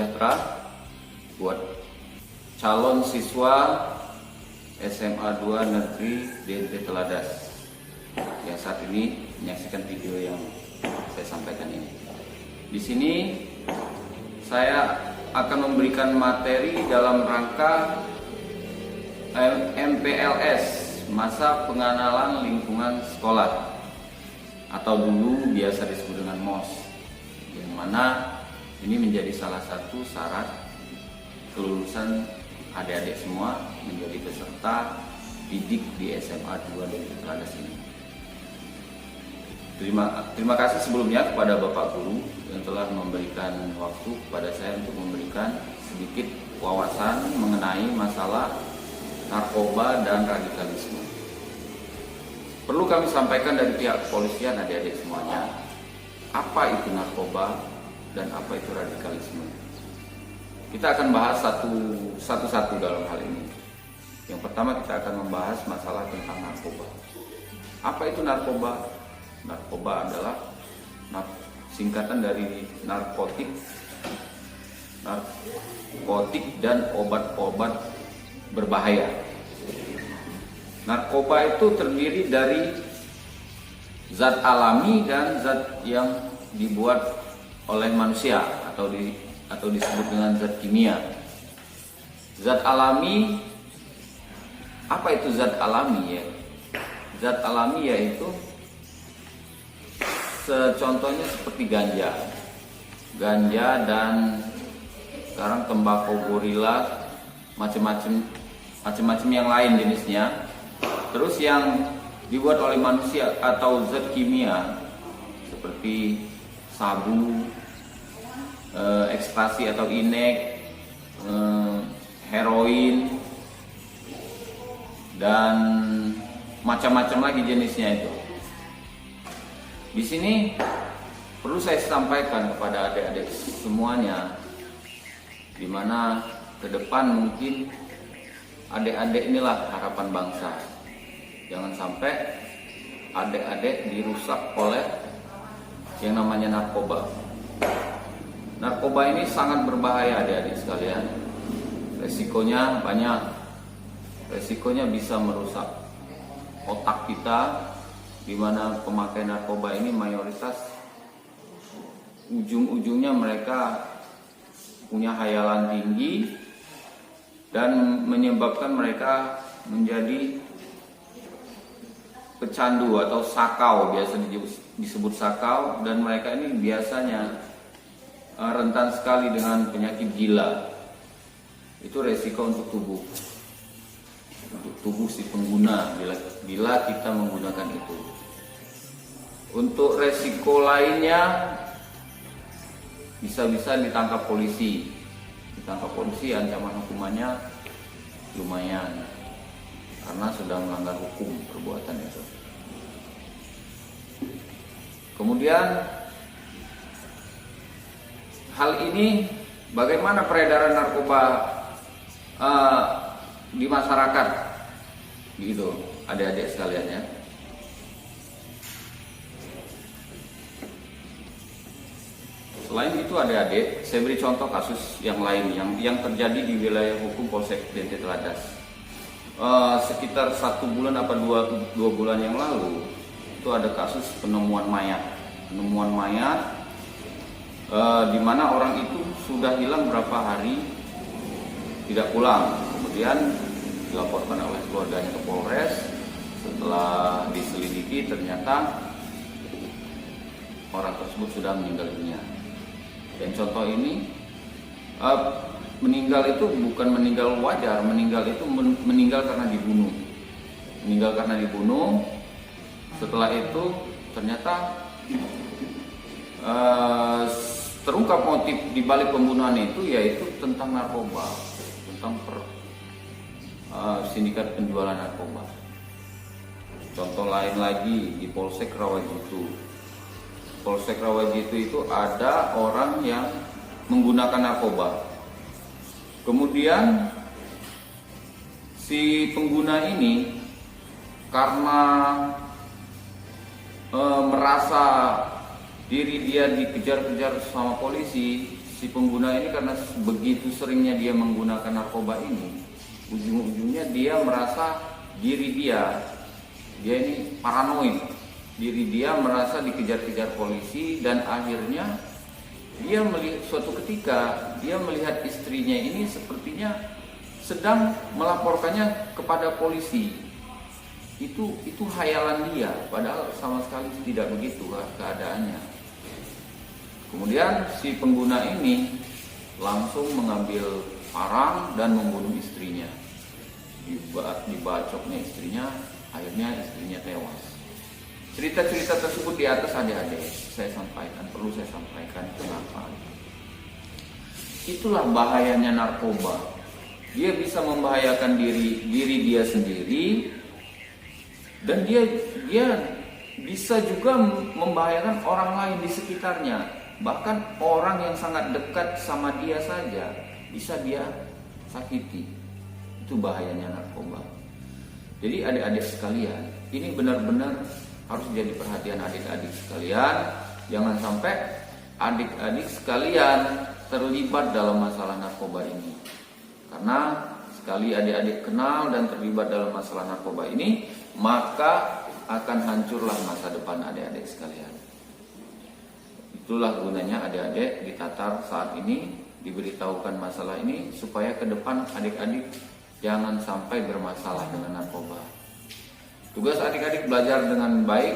sejahtera buat calon siswa SMA 2 Negeri DNT Teladas yang saat ini menyaksikan video yang saya sampaikan ini. Di sini saya akan memberikan materi dalam rangka MPLS, masa pengenalan lingkungan sekolah, atau dulu biasa disebut dengan MOS, yang mana ini menjadi salah satu syarat kelulusan adik-adik semua menjadi peserta didik di SMA 2 DNT Teladas ini. Terima kasih sebelumnya kepada Bapak Guru yang telah memberikan waktu kepada saya untuk memberikan sedikit wawasan mengenai masalah narkoba dan radikalisme. Perlu kami sampaikan dari pihak kepolisian adik-adik semuanya, apa itu narkoba dan apa itu radikalisme. Kita akan bahas satu-satu dalam hal ini. Yang pertama kita akan membahas masalah tentang narkoba. Apa itu narkoba? Narkoba adalah singkatan dari narkotik dan obat-obat berbahaya. Narkoba itu terdiri dari zat alami dan zat yang dibuat oleh manusia atau disebut dengan zat kimia. Zat alami, apa itu zat alami ya? Zat alami yaitu contohnya seperti ganja dan sekarang tembakau gorila, macam-macam yang lain jenisnya. Terus yang dibuat oleh manusia atau zat kimia seperti sabu, ekstasi atau inek, heroin, dan macam-macam lagi jenisnya itu. Di sini perlu saya sampaikan kepada adik-adik semuanya, di mana ke depan mungkin adik-adik inilah harapan bangsa. Jangan sampai adik-adik dirusak oleh yang namanya narkoba. Narkoba ini sangat berbahaya adik-adik sekalian. Resikonya banyak. Resikonya bisa merusak otak kita, di mana pemakai narkoba ini mayoritas ujung-ujungnya mereka punya hayalan tinggi dan menyebabkan mereka menjadi pecandu atau sakau, biasa disebut sakau, dan mereka ini biasanya rentan sekali dengan penyakit gila. Itu resiko untuk tubuh si pengguna bila kita menggunakan itu. Untuk resiko lainnya bisa-bisa ditangkap polisi. Ancaman hukumannya lumayan karena sudah melanggar hukum perbuatan itu. Kemudian hal ini, bagaimana peredaran narkoba di masyarakat, gitu adik-adik sekalian ya. Selain itu adik-adik, saya beri contoh kasus yang lain yang terjadi di wilayah hukum Polsek DNT Teladas. Sekitar 1 bulan apa 2 bulan yang lalu itu ada kasus penemuan mayat di mana orang itu sudah hilang berapa hari tidak pulang. Kemudian dilaporkan oleh keluarganya ke Polres. Setelah diselidiki ternyata orang tersebut sudah meninggal dunia. Dan contoh ini meninggal itu bukan meninggal wajar, meninggal itu meninggal karena dibunuh. Setelah itu ternyata terungkap motif di balik pembunuhan itu, yaitu tentang narkoba, tentang sindikat penjualan narkoba. Contoh lain lagi di Polsek Rawajitu. Polsek Rawajitu itu ada orang yang menggunakan narkoba. Kemudian si pengguna ini karena merasa diri dia dikejar-kejar sama polisi, si pengguna ini karena begitu seringnya dia menggunakan narkoba ini, ujung-ujungnya dia merasa diri dia ini paranoid, diri dia merasa dikejar-kejar polisi, dan akhirnya dia melihat suatu ketika dia melihat istrinya ini sepertinya sedang melaporkannya kepada polisi. Itu hayalan dia, padahal sama sekali tidak begitu keadaannya. Kemudian si pengguna ini langsung mengambil parang dan membunuh istrinya. Dibacoknya istrinya, akhirnya istrinya tewas. Cerita-cerita tersebut di atas adik-adik saya sampaikan, perlu saya sampaikan kenapa. Itulah bahayanya narkoba. Dia bisa membahayakan diri dia sendiri, dan dia bisa juga membahayakan orang lain di sekitarnya. Bahkan orang yang sangat dekat sama dia saja bisa dia sakiti. Itu bahayanya narkoba. Jadi adik-adik sekalian, ini benar-benar harus jadi perhatian adik-adik sekalian. Jangan sampai adik-adik sekalian terlibat dalam masalah narkoba ini. Karena sekali adik-adik kenal dan terlibat dalam masalah narkoba ini, maka akan hancurlah masa depan adik-adik sekalian. Itulah gunanya adik-adik ditatar saat ini, diberitahukan masalah ini, supaya ke depan adik-adik jangan sampai bermasalah dengan narkoba. Tugas adik-adik belajar dengan baik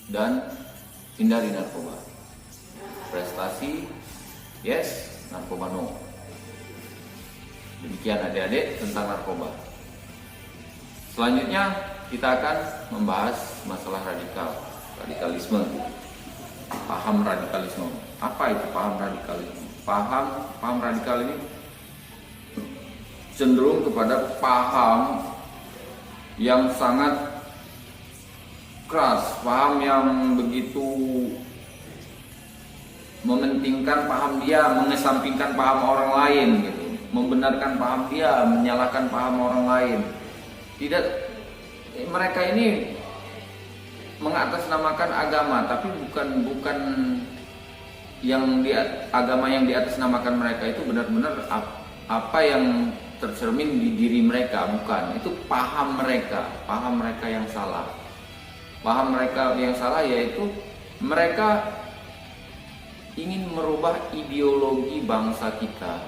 dan hindari narkoba. Prestasi yes, narkoba no. Demikian adik-adik tentang narkoba. Selanjutnya kita akan membahas masalah radikalisme. Paham radikalisme. Apa itu paham radikalisme? Paham radikal ini cenderung kepada paham yang sangat keras, paham yang begitu mementingkan paham dia, mengesampingkan paham orang lain gitu. Membenarkan paham dia, menyalahkan paham orang lain. Tidak, mereka ini mengatasnamakan agama, tapi bukan yang agama yang diatasnamakan mereka itu benar-benar apa yang tercermin di diri mereka, bukan. Itu paham mereka yang salah. Paham mereka yang salah yaitu mereka ingin merubah ideologi bangsa kita,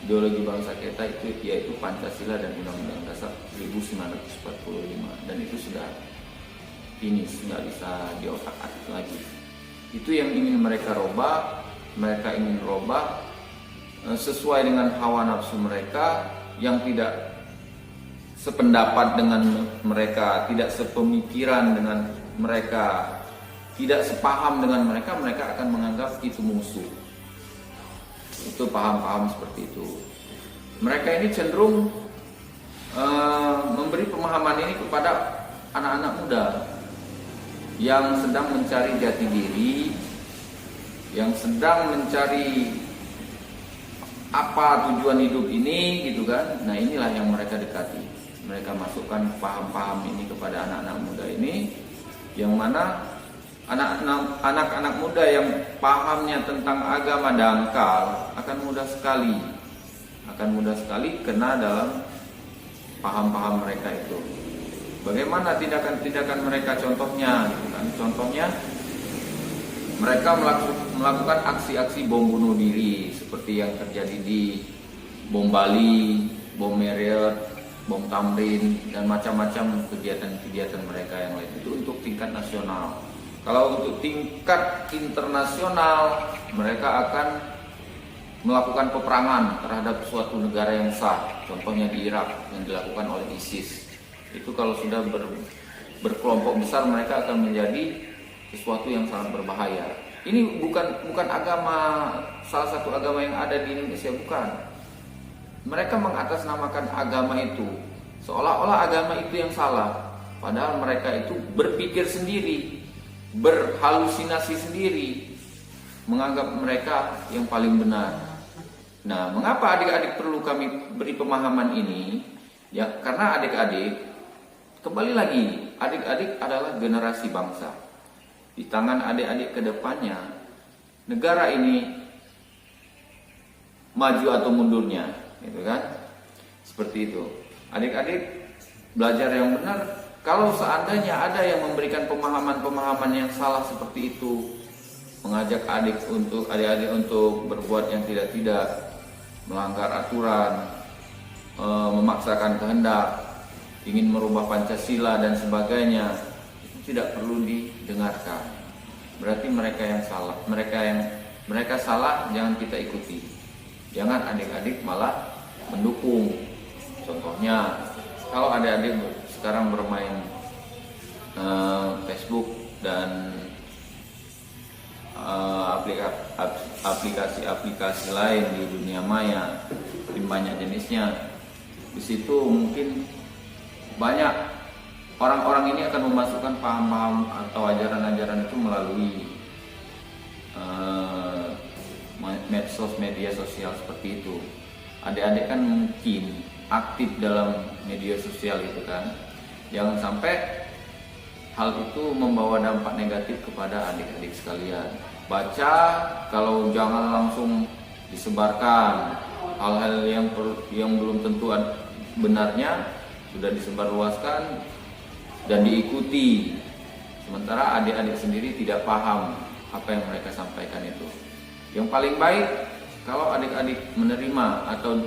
Ideologi bangsa kita itu yaitu Pancasila dan Undang-Undang Dasar 1945, dan itu sudah finish, nggak bisa diotak-atik lagi. Itu yang ingin mereka robah. Mereka ingin robah sesuai dengan hawa nafsu mereka, yang tidak sependapat dengan mereka, tidak sepemikiran dengan mereka, tidak sepaham dengan mereka. Mereka akan menganggap itu musuh. Itu paham-paham seperti itu. Mereka ini cenderung memberi pemahaman ini kepada anak-anak muda yang sedang mencari jati diri, yang sedang mencari apa tujuan hidup ini, gitu kan. Nah, inilah yang mereka dekati. Mereka masukkan paham-paham ini kepada anak-anak muda ini, yang mana anak-anak muda yang pahamnya tentang agama dangkal akan mudah sekali kena dalam paham-paham mereka itu. Bagaimana tindakan-tindakan mereka? Contohnya, mereka melakukan aksi-aksi bom bunuh diri seperti yang terjadi di bom Bali, bom Marriott, bom Tamrin, dan macam-macam kegiatan-kegiatan mereka yang lain. Itu untuk tingkat nasional. Kalau untuk tingkat internasional, mereka akan melakukan peperangan terhadap suatu negara yang sah. Contohnya di Irak yang dilakukan oleh ISIS. Itu kalau sudah berkelompok besar, mereka akan menjadi sesuatu yang sangat berbahaya. Ini bukan agama, salah satu agama yang ada di Indonesia, bukan. Mereka mengatasnamakan agama itu seolah-olah agama itu yang salah, padahal mereka itu berpikir sendiri, berhalusinasi sendiri, menganggap mereka yang paling benar. Nah, mengapa adik-adik perlu kami beri pemahaman ini? Ya, karena adik-adik, kembali lagi, adik-adik adalah generasi bangsa. Di tangan adik-adik ke depannya, negara ini maju atau mundurnya, gitu kan? Seperti itu. Adik-adik belajar yang benar. Kalau seandainya ada yang memberikan pemahaman-pemahaman yang salah seperti itu, mengajak adik-adik untuk berbuat yang tidak-tidak, melanggar aturan, memaksakan kehendak, ingin merubah Pancasila dan sebagainya, itu tidak perlu didengarkan. Berarti mereka yang salah. Mereka salah, jangan kita ikuti. Jangan adik-adik malah mendukung. Contohnya, kalau adik-adik sekarang bermain Facebook dan aplikasi-aplikasi lain di dunia maya, banyak jenisnya. Di situ mungkin banyak orang-orang ini akan memasukkan paham-paham atau ajaran-ajaran itu melalui medsos, media sosial seperti itu. Adik-adik kan mungkin aktif dalam media sosial itu kan. Jangan sampai hal itu membawa dampak negatif kepada adik-adik sekalian. Baca, kalau jangan langsung disebarkan. Hal-hal yang belum tentu benarnya sudah disebarluaskan dan diikuti. Sementara adik-adik sendiri tidak paham apa yang mereka sampaikan itu. Yang paling baik kalau adik-adik menerima atau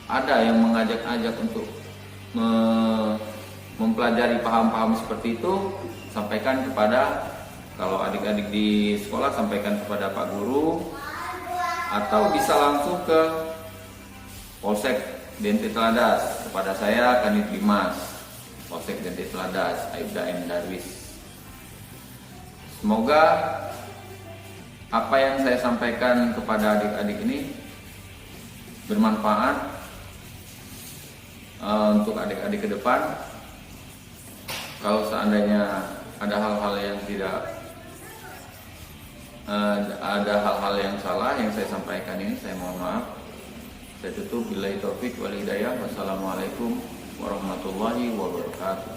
ada yang mengajak-ajak untuk mempelajari paham-paham seperti itu, sampaikan kepada, kalau adik-adik di sekolah sampaikan kepada Pak Guru, atau bisa langsung ke Polsek Dente Teladas, kepada saya Kanit Dimas, Polsek Dente Teladas, Aibda M. Darwis. Semoga apa yang saya sampaikan kepada adik-adik ini bermanfaat untuk adik-adik ke depan. Kalau seandainya ada hal-hal yang salah yang saya sampaikan ini, saya mohon maaf. Saya tutup. Billahi taufik wal hidayah. Wassalamualaikum warahmatullahi wabarakatuh.